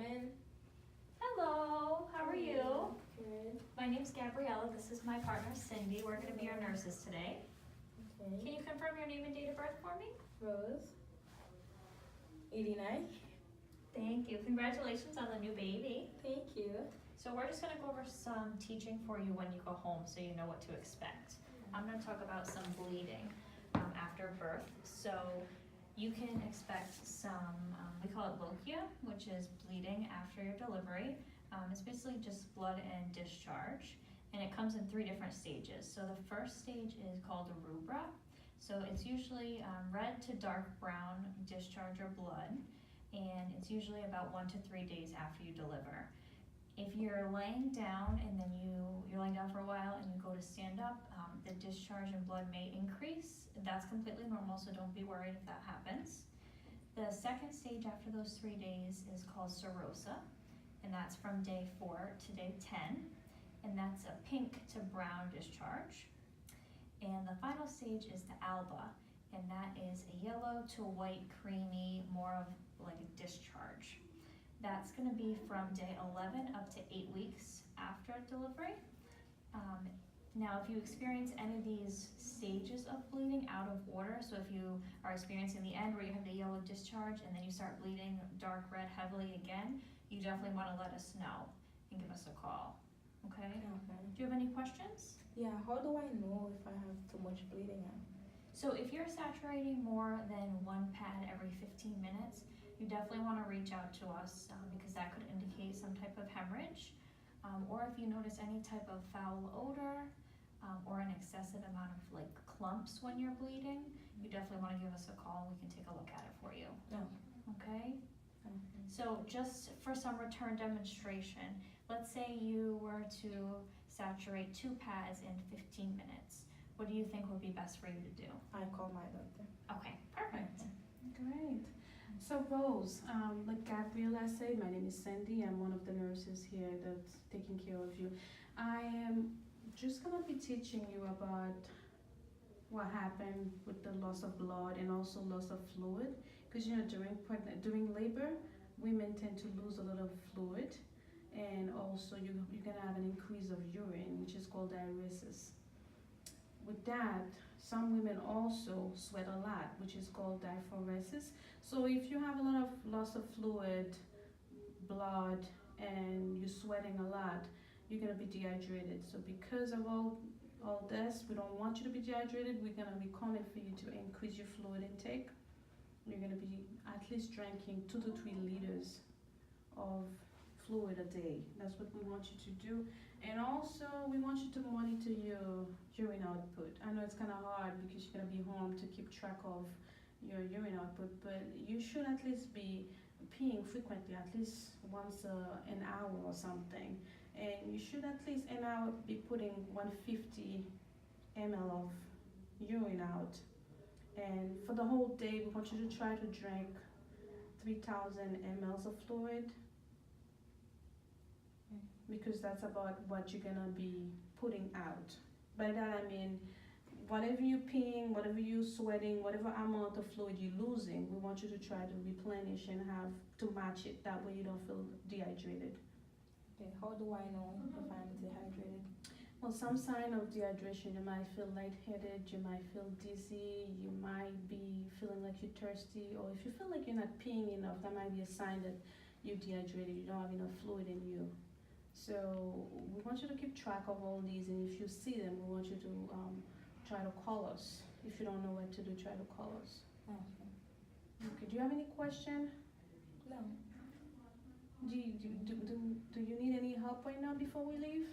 morning. Hello, how are you? Good. My name's Gabriella. This is my partner Cindy. We're going to be your nurses today. Okay. Can you confirm your name and date of birth for me? Rose. 89. Thank you. Congratulations on the new baby. Thank you. So we're just going to go over some teaching for you when you go home so you know what to expect. I'm going to talk about some bleeding after birth. So you can expect some, we call it lochia, which is bleeding after your delivery. It's basically just blood and discharge, and it comes in 3 different stages. So the first stage is called a rubra. So it's usually red to dark brown discharge or blood, and it's usually about 1 to 3 days after you deliver. If you're laying down and then you're laying down for a while and you go to stand up, the discharge and blood may increase. That's completely normal, so don't be worried if that happens. The second stage after those 3 days is called serosa, and that's from day 4 to day 10, and that's a pink to brown discharge. And the final stage is the alba, and that is a yellow to white, creamy, more of like a discharge. That's going to be from day 11 up to 8 weeks after delivery. Now, if you experience any of these stages of bleeding out of order, so if you are experiencing the end where you have the yellow discharge and then you start bleeding dark red heavily again, you definitely want to let us know and give us a call. Okay? Okay. Do you have any questions? Yeah, how do I know if I have too much bleeding out? So if you're saturating more than 1 pad every 15 minutes, you definitely want to reach out to us because that could indicate some type of hemorrhage. Or if you notice any type of foul odor or an excessive amount of like clumps when you're bleeding, you definitely want to give us a call and we can take a look at it for you. No. Okay? Okay. So just for some return demonstration, let's say you were to saturate 2 pads in 15 minutes. What do you think would be best for you to do? I call my doctor. Okay, perfect. Great. So Rose, like Gabriella said, my name is Cindy. I'm one of the nurses here that's taking care of you. I am just gonna be teaching you about what happened with the loss of blood and also loss of fluid. Because during labor, women tend to lose a lot of fluid, and also you're gonna have an increase of urine, which is called diuresis. With that, some women also sweat a lot, which is called diaphoresis. So if you have a lot of loss of fluid, blood, and you're sweating a lot, you're gonna be dehydrated. So because of all this, we don't want you to be dehydrated. We're gonna recommend for you to increase your fluid intake. You're gonna be at least drinking 2 to 3 liters of fluid a day. That's what we want you to do. And also, we want you to monitor your urine output. I know it's kind of hard because you're gonna be home to keep track of your urine output, but you should at least be peeing frequently, at least once an hour or something. And you should at least an hour be putting 150 ml of urine out. And for the whole day, we want you to try to drink 3,000 mLs of fluid, because that's about what you're gonna be putting out. By that I mean, whatever you're peeing, whatever you're sweating, whatever amount of fluid you're losing, we want you to try to replenish and have to match it. That way you don't feel dehydrated. Okay, how do I know if I'm dehydrated? Well, some sign of dehydration, you might feel lightheaded, you might feel dizzy, you might be feeling like you're thirsty, or if you feel like you're not peeing enough, that might be a sign that you're dehydrated, you don't have enough fluid in you. So we want you to keep track of all these, and if you see them, we want you to try to call us. If you don't know what to do, try to call us. Okay. Okay, do you have any question? No. Do you need any help right now before we leave?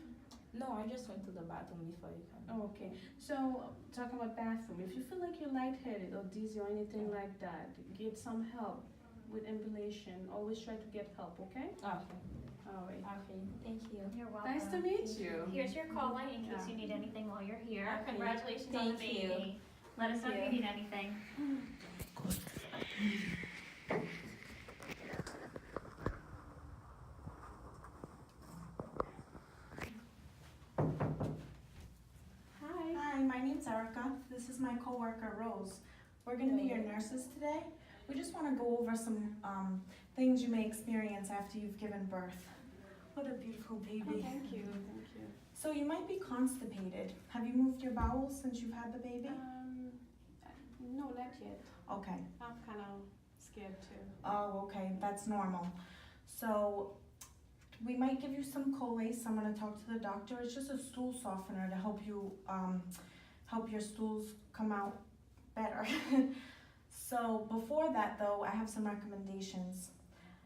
No, I just went to the bathroom before you came. Oh, okay. So, talking about bathroom, if you feel like you're lightheaded or dizzy or anything like that, get some help with ambulation. Always try to get help, okay? Okay. All right. Okay, thank you. You're welcome. Nice to meet you. Here's your call line in case you need anything while you're here. Okay. Congratulations on the Thank you. baby. Let us know if Thank you you. need anything. Hi, my name's Erica. This is my coworker Rose. We're gonna be your nurses today. We just want to go over some things you may experience after you've given birth. What a beautiful Oh, baby. thank you, thank you. So you might be constipated. Have you moved your bowels since you've had the baby? No, not yet. Okay. I'm kind of scared too. Oh, okay. That's normal. So we might give you some Colace. I'm going to talk to the doctor. It's just a stool softener to help you help your stools come out better. So before that though, I have some recommendations.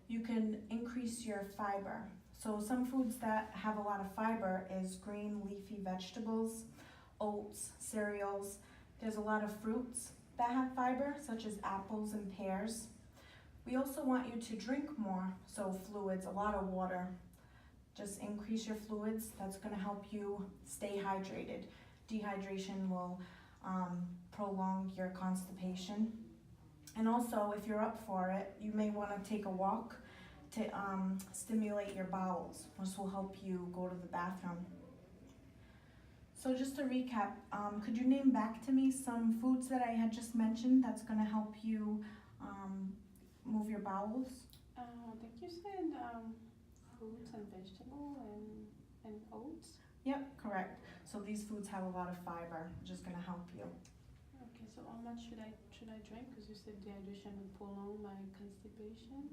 You can increase your fiber. So some foods that have a lot of fiber is green leafy vegetables, oats, cereals. There's a lot of fruits that have fiber, such as apples and pears. We also want you to drink more, so fluids, a lot of water. Just increase your fluids. That's going to help you stay hydrated. Dehydration will prolong your constipation. And also, if you're up for it, you may want to take a walk to stimulate your bowels. This will help you go to the bathroom. So just to recap, could you name back to me some foods that I had just mentioned that's going to help you move your bowels? I think you said fruits and vegetables and oats. Yep, correct. So these foods have a lot of fiber, which is going to help you. Okay, so how much should I drink? Because you said dehydration will prolong my constipation.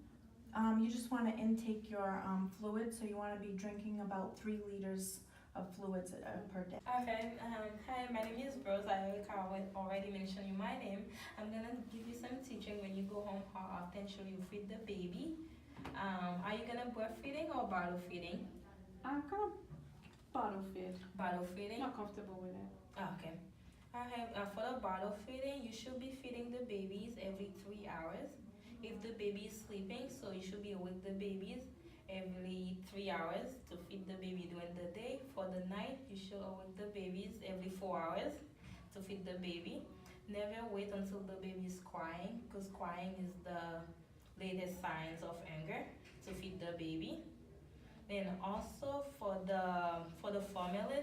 You just want to intake your fluids, so you want to be drinking about 3 liters of fluids per day. Okay, hi, my name is Rose. I already mentioned you my name. I'm gonna give you some teaching when you go home, how often should you feed the baby. Are you gonna breastfeeding or bottle feeding? I'm kind of bottle feed. Bottle feeding? Not comfortable with it. Okay. For the bottle feeding, you should be feeding the babies every 3 hours. If the baby is sleeping, so you should be awake the babies every 3 hours to feed the baby during the day. For the night, you should awake the babies every 4 hours to feed the baby. Never wait until the baby is crying, because crying is the latest signs of anger, to feed the baby. Then also for the formula,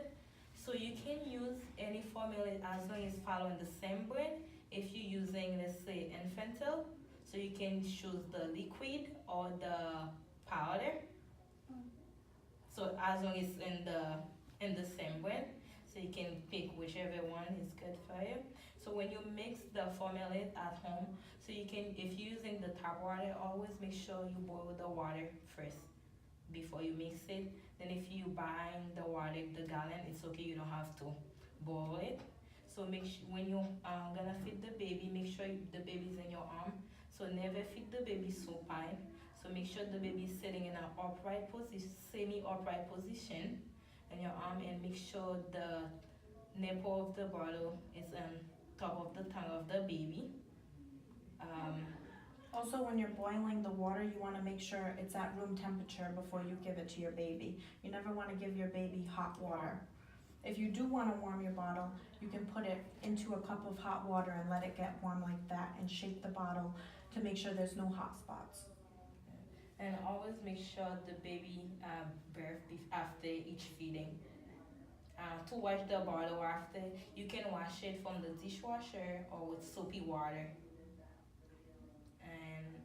so you can use any formula as long as following the same brand. If you're using, let's say, Infantile, so you can choose the liquid or the powder. So as long as in the same brand, so you can pick whichever one is good for you. So when you mix the formula at home, so you can, if you're using the tap water, always make sure you boil the water first before you mix it. Then if you buying the water, the gallon, it's okay, you don't have to boil it. So make sure when you gonna feed the baby, make sure the baby's in your arm. So never feed the baby supine. So make sure the baby is sitting in an upright position, semi-upright position in your arm, and make sure the nipple of the bottle is on top of the tongue of the baby. Also, when you're boiling the water, you want to make sure it's at room temperature before you give it to your baby. You never want to give your baby hot water. If you do want to warm your bottle, you can put it into a cup of hot water and let it get warm like that, and shake the bottle to make sure there's no hot spots. And always make sure the baby birth after each feeding. To wash the bottle after, you can wash it from the dishwasher or with soapy water.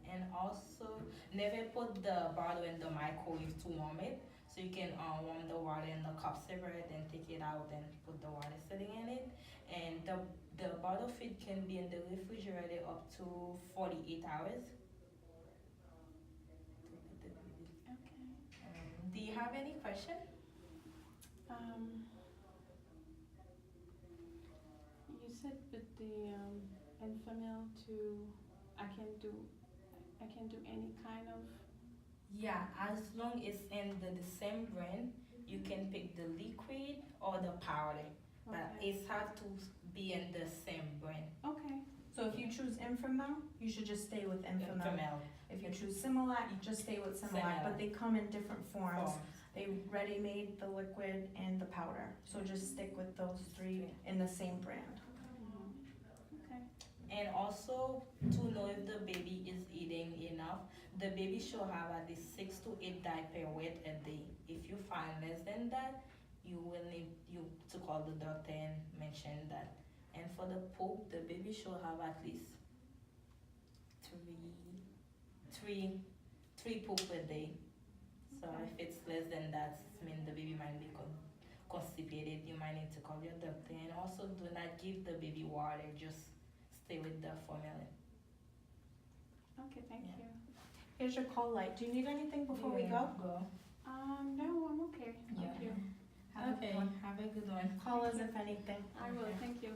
And also never put the bottle in the microwave to warm it. So you can warm the water in the cup separate and take it out and put the water sitting in it. And the bottle feed can be in the refrigerator up to 48 hours. Okay. Do you have any question? You said with the Enfamil I can do any kind of. Yeah, as long as in the same brand, you can pick the liquid or the powder, but Okay. it have to be in the same brand. Okay. So if you choose Infamil, you should just stay with Infamil. Infamil. If you choose Similac, you just stay with Similac, but they come in different forms. They ready-made the liquid and the powder. So just stick with those 3 in the same brand. Okay. And also to know if the baby is eating enough, the baby should have at least 6 to 8 diaper weight a day. If you find less than that, you will need to call the doctor and mention that. And for the poop, the baby should have at least 3 three poop a day. So Okay. if it's less than that, it means the baby might be constipated. You might need to call your doctor. And also, do not give the baby water. Just stay with the formula. Okay, thank Yeah. you. Here's your call light. Do you need anything before we go? No, I'm okay. Thank you. Have a Okay. good one. Have a good one. Call us if anything. I will, Okay. thank you.